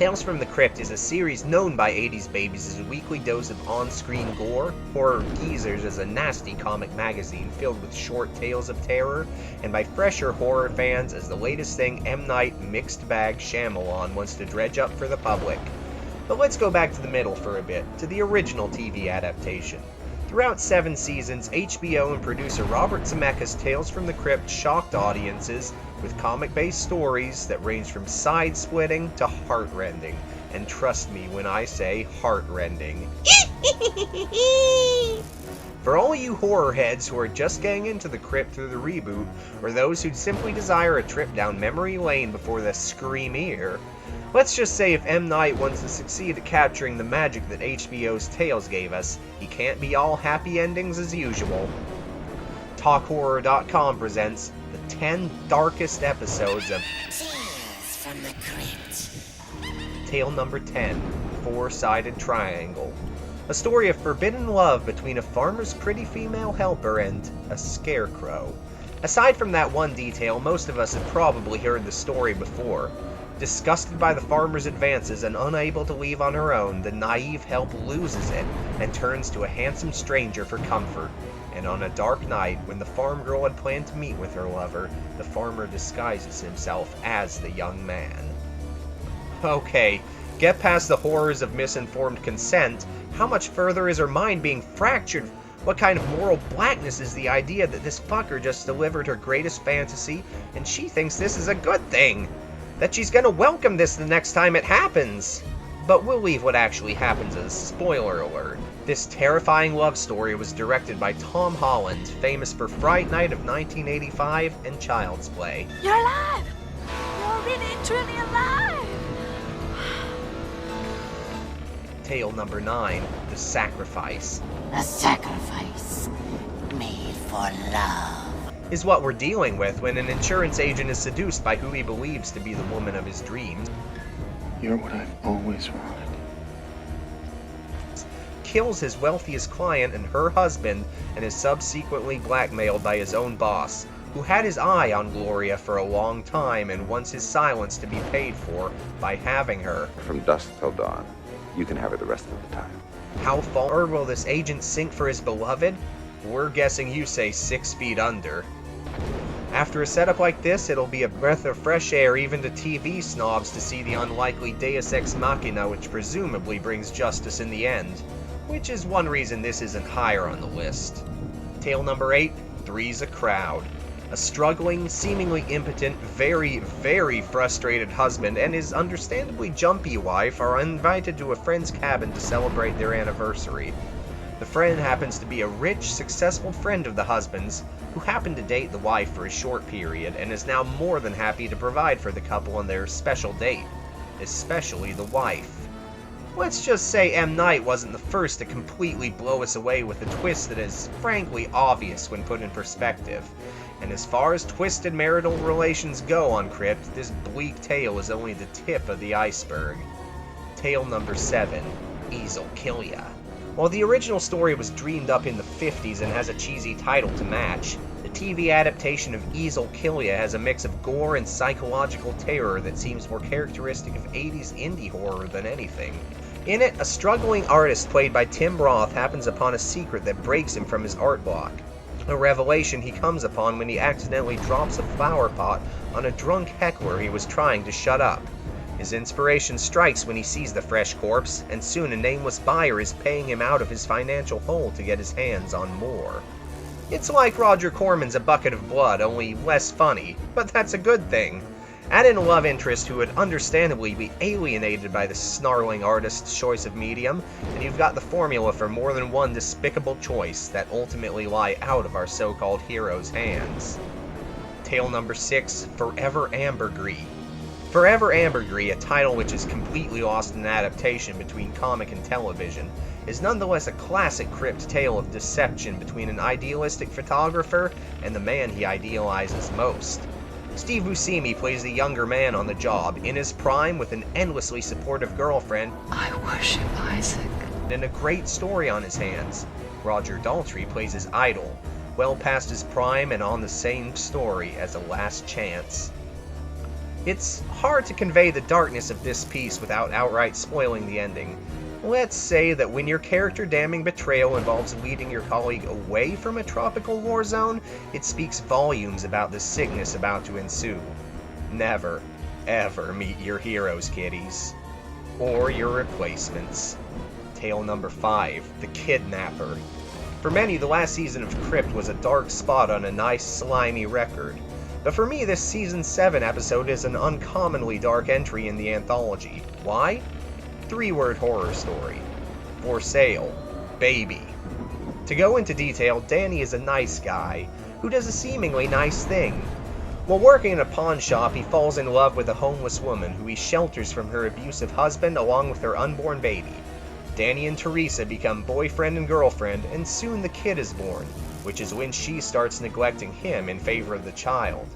Tales from the Crypt is a series known by 80s babies as a weekly dose of on-screen gore, horror geezers as a nasty comic magazine filled with short tales of terror, and by fresher horror fans as the latest thing M. Night mixed bag Shyamalan wants to dredge up for the public. But let's go back to the middle for a bit, to the original TV adaptation. Throughout 7 seasons, HBO and producer Robert Zemeckis' Tales from the Crypt shocked audiences with comic-based stories that range from side-splitting to heart-rending. And trust me when I say heart-rending. For all you horror heads who are just getting into the crypt through the reboot, or those who'd simply desire a trip down memory lane before the screamiere, let's just say if M. Night wants to succeed at capturing the magic that HBO's Tales gave us, he can't be all happy endings as usual. TalkHorror.com presents the 10 darkest episodes of Tales from the Crypt. Tale number 10, Four-Sided Triangle. A story of forbidden love between a farmer's pretty female helper and a scarecrow. Aside from that one detail, most of us have probably heard the story before. Disgusted by the farmer's advances and unable to leave on her own, the naive help loses it and turns to a handsome stranger for comfort. And on a dark night, when the farm girl had planned to meet with her lover, the farmer disguises himself as the young man. Okay, get past the horrors of misinformed consent. How much further is her mind being fractured? What kind of moral blackness is the idea that this fucker just delivered her greatest fantasy and she thinks this is a good thing? That she's gonna welcome this the next time it happens. But we'll leave what actually happens as spoiler alert. This terrifying love story was directed by Tom Holland, famous for Fright Night of 1985 and Child's Play. You're alive! You're really truly alive! Tale number 9, The Sacrifice. A sacrifice made for love. Is what we're dealing with when an insurance agent is seduced by who he believes to be the woman of his dreams. You're what I've always wanted. Kills his wealthiest client and her husband, and is subsequently blackmailed by his own boss, who had his eye on Gloria for a long time and wants his silence to be paid for by having her. From dusk till dawn. You can have her the rest of the time. How far will this agent sink for his beloved? We're guessing you say 6 feet under. After a setup like this, it'll be a breath of fresh air even to TV snobs to see the unlikely Deus Ex Machina which presumably brings justice in the end. Which is one reason this isn't higher on the list. Tale number 8, Three's a Crowd. A struggling, seemingly impotent, very, very frustrated husband and his understandably jumpy wife are invited to a friend's cabin to celebrate their anniversary. The friend happens to be a rich, successful friend of the husband's, who happened to date the wife for a short period and is now more than happy to provide for the couple on their special date, especially the wife. Let's just say M. Night wasn't the first to completely blow us away with a twist that is frankly obvious when put in perspective. And as far as twisted marital relations go on Crypt, this bleak tale is only the tip of the iceberg. Tale number 7, Easel Kill Ya. While the original story was dreamed up in the 50s and has a cheesy title to match, the TV adaptation of Easel Kill Ya has a mix of gore and psychological terror that seems more characteristic of 80s indie horror than anything. In it, a struggling artist played by Tim Roth happens upon a secret that breaks him from his art block. A revelation he comes upon when he accidentally drops a flower pot on a drunk heckler he was trying to shut up. His inspiration strikes when he sees the fresh corpse, and soon a nameless buyer is paying him out of his financial hole to get his hands on more. It's like Roger Corman's A Bucket of Blood, only less funny, but that's a good thing. Add in a love interest who would understandably be alienated by the snarling artist's choice of medium, and you've got the formula for more than one despicable choice that ultimately lie out of our so-called hero's hands. Tale number 6, Forever Ambergris. Forever Ambergris, a title which is completely lost in adaptation between comic and television, is nonetheless a classic crypt tale of deception between an idealistic photographer and the man he idealizes most. Steve Buscemi plays the younger man on the job, in his prime with an endlessly supportive girlfriend I worship Isaac. and a great story on his hands. Roger Daltrey plays his idol, well past his prime and on the same story as A Last Chance. It's hard to convey the darkness of this piece without outright spoiling the ending. Let's say that when your character-damning betrayal involves leading your colleague away from a tropical war zone, it speaks volumes about the sickness about to ensue. Never, ever meet your heroes, kiddies. Or your replacements. Tale number 5, The Kidnapper. For many, the last season of Crypt was a dark spot on a nice, slimy record. But for me, this Season 7 episode is an uncommonly dark entry in the anthology. Why? 3-word horror story. For sale. Baby. To go into detail, Danny is a nice guy, who does a seemingly nice thing. While working in a pawn shop, he falls in love with a homeless woman who he shelters from her abusive husband along with her unborn baby. Danny and Teresa become boyfriend and girlfriend, and soon the kid is born, which is when she starts neglecting him in favor of the child.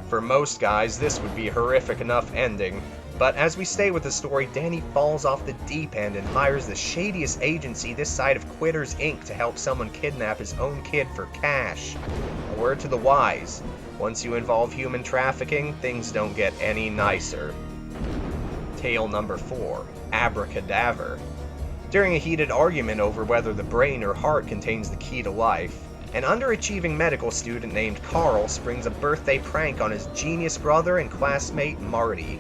For most guys, this would be a horrific enough ending, but as we stay with the story, Danny falls off the deep end and hires the shadiest agency this side of Quitters Inc. to help someone kidnap his own kid for cash. A word to the wise, once you involve human trafficking, things don't get any nicer. Tale number 4, Abra, Cadaver. During a heated argument over whether the brain or heart contains the key to life, an underachieving medical student named Carl springs a birthday prank on his genius brother and classmate Marty.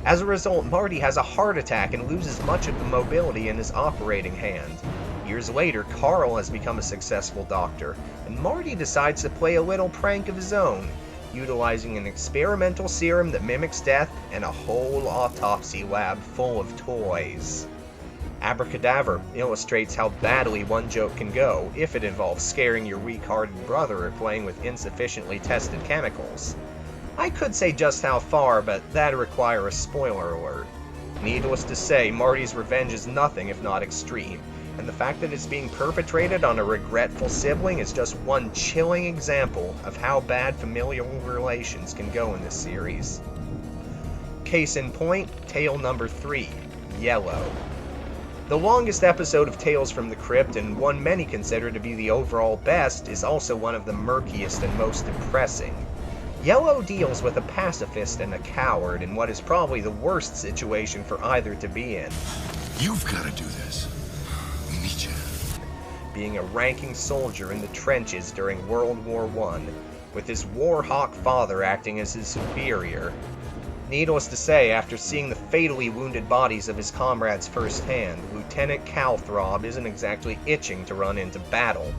As a result, Marty has a heart attack and loses much of the mobility in his operating hand. Years later, Carl has become a successful doctor, and Marty decides to play a little prank of his own, utilizing an experimental serum that mimics death and a whole autopsy lab full of toys. Abracadaver illustrates how badly one joke can go if it involves scaring your weak-hearted brother or playing with insufficiently tested chemicals. I could say just how far, but that'd require a spoiler alert. Needless to say, Marty's revenge is nothing if not extreme, and the fact that it's being perpetrated on a regretful sibling is just one chilling example of how bad familial relations can go in this series. Case in point, tale number 3, Yellow. The longest episode of Tales from the Crypt, and one many consider to be the overall best, is also one of the murkiest and most depressing. Yellow deals with a pacifist and a coward in what is probably the worst situation for either to be in. You've got to do this. We need you. Being a ranking soldier in the trenches during World War I, with his war-hawk father acting as his superior. Needless to say, after seeing the fatally wounded bodies of his comrades firsthand, Lieutenant Calthrob isn't exactly itching to run into battle.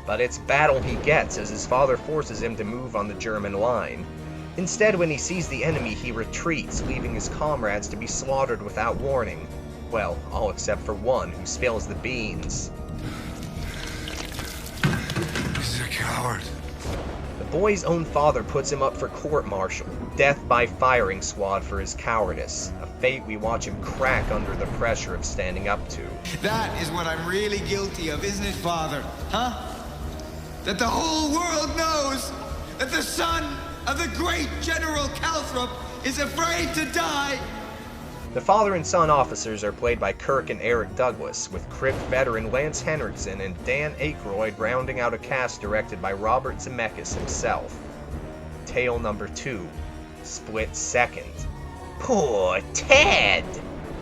But it's battle he gets as his father forces him to move on the German line. Instead, when he sees the enemy, he retreats, leaving his comrades to be slaughtered without warning. Well, all except for one, who spills the beans. He's a coward. The boy's own father puts him up for court-martial, death by firing squad for his cowardice, a fate we watch him crack under the pressure of standing up to. That is what I'm really guilty of, isn't it, Father? Huh? That the whole world knows that the son of the great General Calthrop is afraid to die. The father and son officers are played by Kirk and Eric Douglas, with Crypt veteran Lance Henriksen and Dan Aykroyd rounding out a cast directed by Robert Zemeckis himself. Tale number 2, Split Second. Poor Ted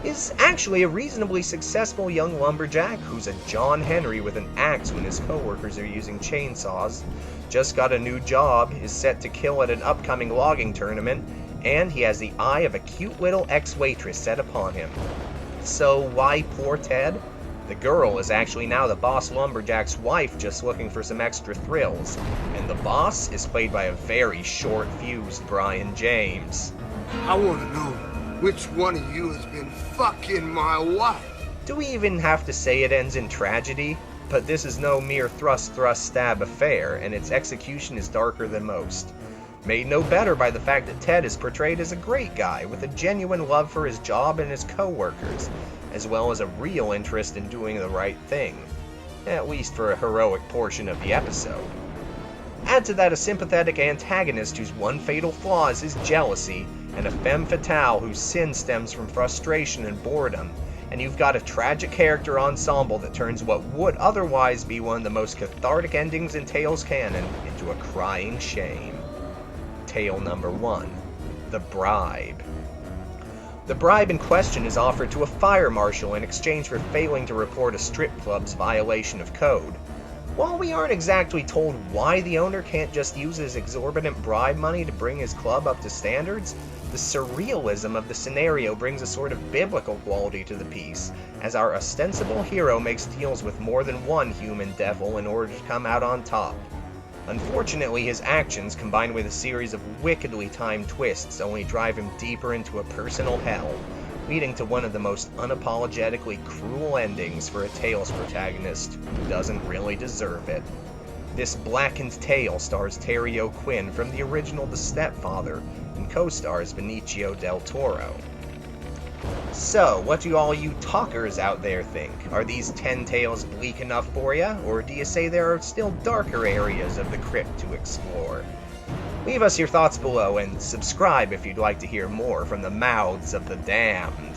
is actually a reasonably successful young lumberjack who's a John Henry with an axe when his coworkers are using chainsaws, just got a new job, is set to kill at an upcoming logging tournament, and he has the eye of a cute little ex-waitress set upon him. So why poor Ted? The girl is actually now the boss lumberjack's wife, just looking for some extra thrills, and the boss is played by a very short-fused Brian James. I want to know which one of you has been fucking my wife. Do we even have to say it ends in tragedy? But this is no mere thrust-stab affair, and its execution is darker than most. Made no better by the fact that Ted is portrayed as a great guy with a genuine love for his job and his co-workers, as well as a real interest in doing the right thing, at least for a heroic portion of the episode. Add to that a sympathetic antagonist whose one fatal flaw is his jealousy, and a femme fatale whose sin stems from frustration and boredom, and you've got a tragic character ensemble that turns what would otherwise be one of the most cathartic endings in Tales canon into a crying shame. Tale number 1, the bribe. The bribe in question is offered to a fire marshal in exchange for failing to report a strip club's violation of code. While we aren't exactly told why the owner can't just use his exorbitant bribe money to bring his club up to standards, the surrealism of the scenario brings a sort of biblical quality to the piece, as our ostensible hero makes deals with more than one human devil in order to come out on top. Unfortunately, his actions, combined with a series of wickedly timed twists, only drive him deeper into a personal hell, leading to one of the most unapologetically cruel endings for a Tales protagonist who doesn't really deserve it. This blackened tale stars Terry O'Quinn from the original The Stepfather and co-stars Benicio del Toro. So, what do all you talkers out there think? Are these 10 tales bleak enough for ya, or do you say there are still darker areas of the crypt to explore? Leave us your thoughts below and subscribe if you'd like to hear more from the mouths of the damned.